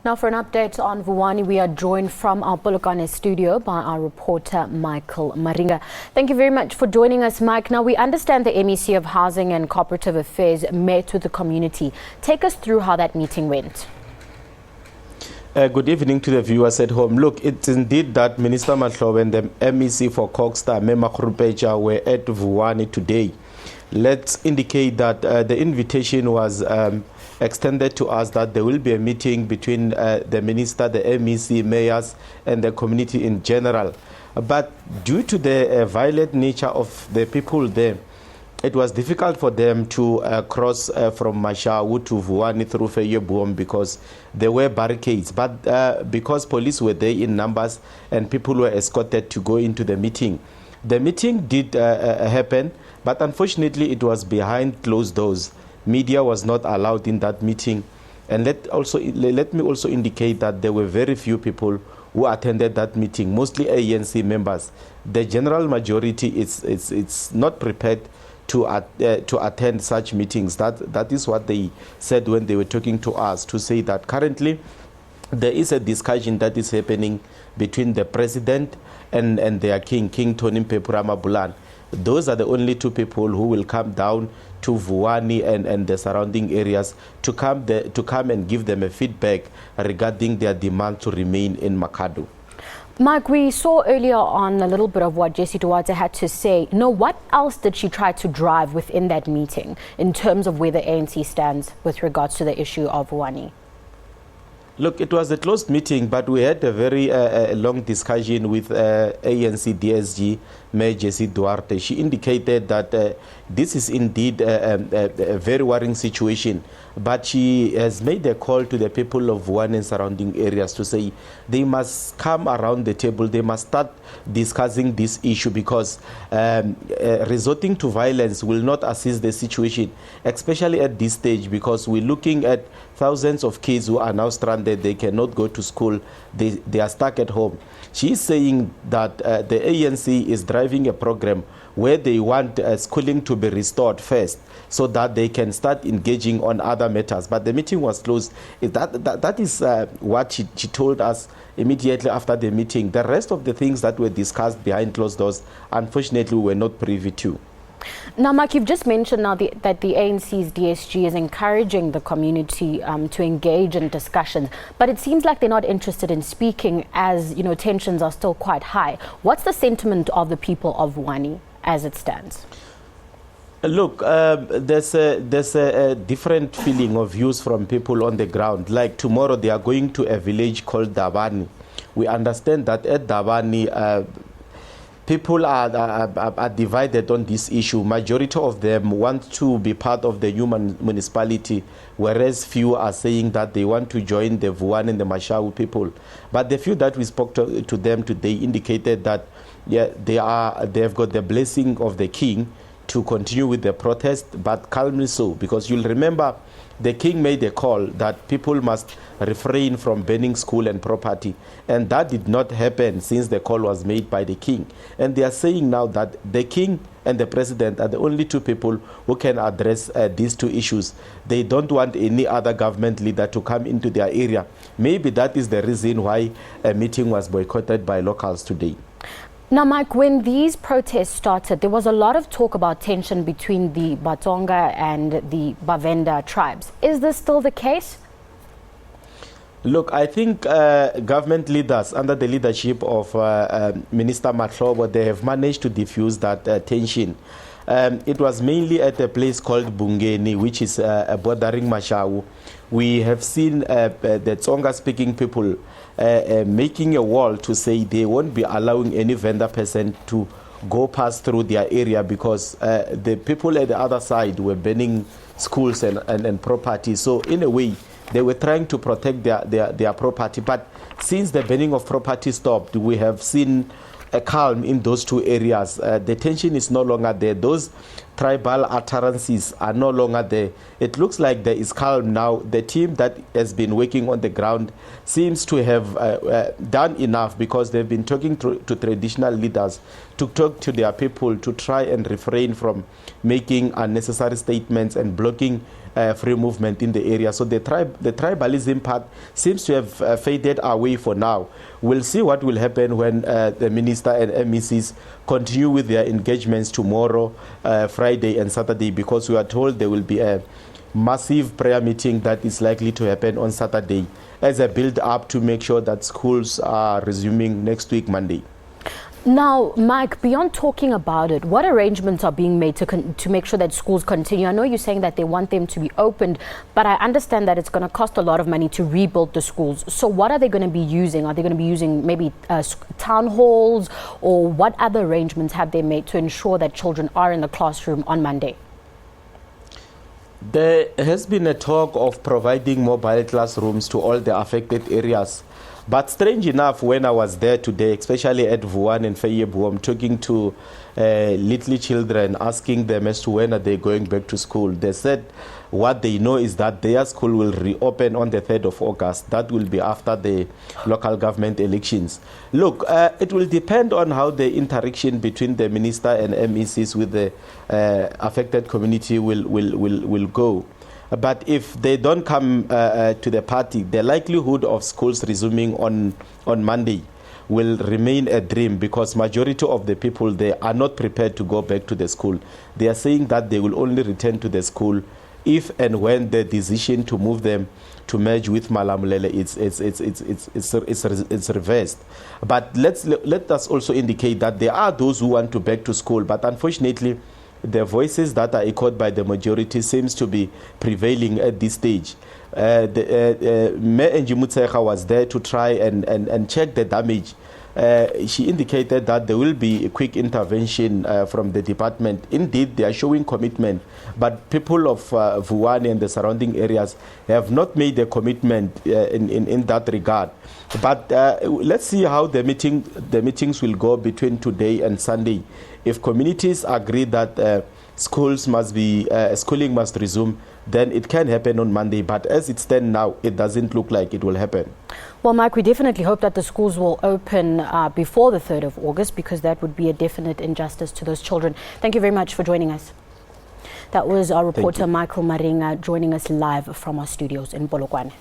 Now for an update on Vuwani, we are joined from our Polokwane studio by our reporter Michael Maringa. Thank you very much for joining us, Mike. Now we understand the MEC of Housing and Cooperative Affairs met with the community. Take us through how that meeting went. Good evening to the viewers at home. Look, it's indeed that Minister Mahlobo and the MEC for Koksta, Mema Krupeja, were at Vuwani today. Let's indicate that the invitation was extended to us that there will be a meeting between the minister, the MEC, mayors, and the community in general. But due to the violent nature of the people there, it was difficult for them to cross from Mashawu to Vuwani through Feyeboom because there were barricades. But because police were there in numbers and people were escorted to go into the meeting did happen, but unfortunately it was behind closed doors. Media was not allowed in that meeting. And let me also indicate that there were very few people who attended that meeting, mostly ANC members. The general majority it's not prepared to attend such meetings. That is what they said when they were talking to us, to say that currently there is a discussion that is happening between the president and their king, King Tony Mpepurama Bulan. Those are the only two people who will come down to Vuwani and the surrounding areas to come and give them a feedback regarding their demand to remain in Makado. Mike, we saw earlier on a little bit of what Jessie Duarte had to say. What else did she try to drive within that meeting in terms of where the ANC stands with regards to the issue of Vuwani? Look, it was a closed meeting, but we had a very long discussion with ANC DSG Mayor Jessie Duarte. She indicated that this is indeed a very worrying situation, but she has made a call to the people of Vuwani and surrounding areas to say they must come around the table, they must start discussing this issue, because resorting to violence will not assist the situation, especially at this stage, because we're looking at thousands of kids who are now stranded. They cannot go to school. They are stuck at home. She is saying that the ANC is driving a program where they want schooling to be restored first, so that they can start engaging on other matters. But the meeting was closed. That is what she told us immediately after the meeting. The rest of the things that were discussed behind closed doors, unfortunately, we were not privy to. Now, Mike, you've just mentioned now that the ANC's DSG is encouraging the community to engage in discussions, but it seems like they're not interested in speaking, as tensions are still quite high. What's the sentiment of the people of Vuwani as it stands? Look, there's a different feeling of views from people on the ground. Like tomorrow, they are going to a village called Davani. We understand that at Davani, people are divided on this issue. Majority of them want to be part of the human municipality, whereas few are saying that they want to join the Vuwani and the Mashawu people. But the few that we spoke to them today indicated that they have got the blessing of the king to continue with the protest, but calmly so, because you'll remember the king made a call that people must refrain from burning school and property, and that did not happen since the call was made by the king. And they are saying now that the king and the president are the only two people who can address these two issues. They don't want any other government leader to come into their area. Maybe that is the reason why a meeting was boycotted by locals today. Now, Mike, when these protests started, there was a lot of talk about tension between the Batonga and the Bavenda tribes. Is this still the case? Look, I think government leaders, under the leadership of Minister Mahlobo, they have managed to diffuse that tension. It was mainly at a place called Bungeni, which is bordering Mashawu. We have seen the Tsonga-speaking people making a wall to say they won't be allowing any vendor person to go past through their area, because the people at the other side were burning schools and property. So in a way, they were trying to protect their property. But since the burning of property stopped, we have seen a calm in those two areas. The tension is no longer there. Those tribal utterances are no longer there. It looks like there is calm now. The team that has been working on the ground seems to have done enough, because they've been talking to traditional leaders, to talk to their people, to try and refrain from making unnecessary statements and blocking free movement in the area. So the tribalism part seems to have faded away for now. We'll see what will happen when the minister and MECs continue with their engagements tomorrow, Friday and Saturday, because we are told there will be a massive prayer meeting that is likely to happen on Saturday as a build-up to make sure that schools are resuming next week, Monday. Now, Mike, beyond talking about it, what arrangements are being made to make sure that schools continue? I know you're saying that they want them to be opened, but I understand that it's going to cost a lot of money to rebuild the schools. So what are they going to be using? Are they going to be using maybe town halls, or what other arrangements have they made to ensure that children are in the classroom on Monday? There has been a talk of providing mobile classrooms to all the affected areas. But strange enough, when I was there today, especially at Vuwani and Feyeboom, talking to little children, asking them as to when are they going back to school, they said what they know is that their school will reopen on the 3rd of August. That will be after the local government elections. Look, it will depend on how the interaction between the minister and MECs with the affected community will go. But if they don't come to the party, the likelihood of schools resuming on Monday will remain a dream, because majority of the people there are not prepared to go back to the school. They are saying that they will only return to the school if and when the decision to move them to merge with Malamulele it's reversed. But let us also indicate that there are those who want to back to school, but unfortunately the voices that are echoed by the majority seems to be prevailing at this stage. Mayor Njimutseha was there to try and check the damage. She indicated that there will be a quick intervention from the department. Indeed, they are showing commitment, but people of Vuwani and the surrounding areas have not made a commitment in that regard. But let's see how the meetings will go between today and Sunday. If communities agree that schooling must resume, then it can happen on Monday. But as it stands now, it doesn't look like it will happen. Well, Mike, we definitely hope that the schools will open before the 3rd of August, because that would be a definite injustice to those children. Thank you very much for joining us. That was our reporter, Michael Maringa, joining us live from our studios in Polokwane.